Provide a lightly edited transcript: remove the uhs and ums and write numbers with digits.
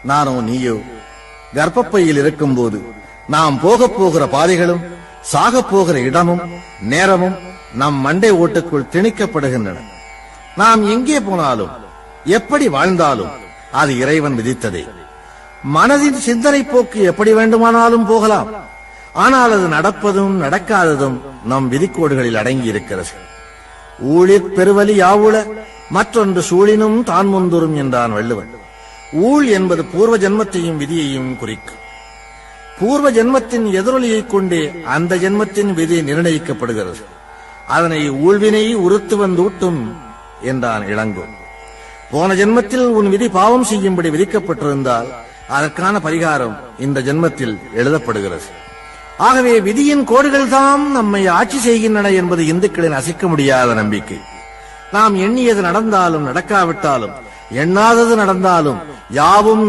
நானோ நீயோ கர்ப்பப்பையில் இருக்கும்போது நாம் போகிற பாதைகளும் சாகப் போகிற இடமும் நேரமும் நம் மண்டை ஓட்டுக்குள் திணிக்கப்படுகின்றன. நாம் எங்கே போனாலும் எப்படி வாழ்ந்தாலும் அது இறைவன் விதித்ததே. மனதின் சிந்தனை போக்கு எப்படி வேண்டுமானாலும் போகலாம். ஆனால் அது நடப்பதும் நடக்காததும் நம் விதிக்கோடுகளில் அடங்கி இருக்கிறது. ஊழிற் பெருவலி யாவுள மற்றொன்று சூழினும் தான் முந்துரும் என்றான் வள்ளுவன். ஊழ் என்பது பூர்வ ஜென்மத்தையும் விதியையும் குறிக்கும். பூர்வ ஜென்மத்தின் எதிரொலியைக் கொண்டே அந்த ஜென்மத்தின் விதி நிர்ணயிக்கப்படுகிறது. அதனை ஊழ்வினை உறுத்து வந்தூட்டும் என்றான் இளங்கோ. போன ஜென்மத்தில் உன் விதி பாவம் செய்யும்படி விதிக்கப்பட்டிருந்தால் அதற்கான பரிகாரம் இந்த ஜென்மத்தில் எழுதப்படுகிறது. ஆகவே விதியின் கோடுகள் தாம் நம்மை ஆட்சி செய்கின்றன என்பது இந்துக்களின் அசைக்க முடியாத நம்பிக்கை. நாம் எண்ணியது நடந்தாலும் நடக்காவிட்டாலும், எண்ணாதது நடந்தாலும் யாவும்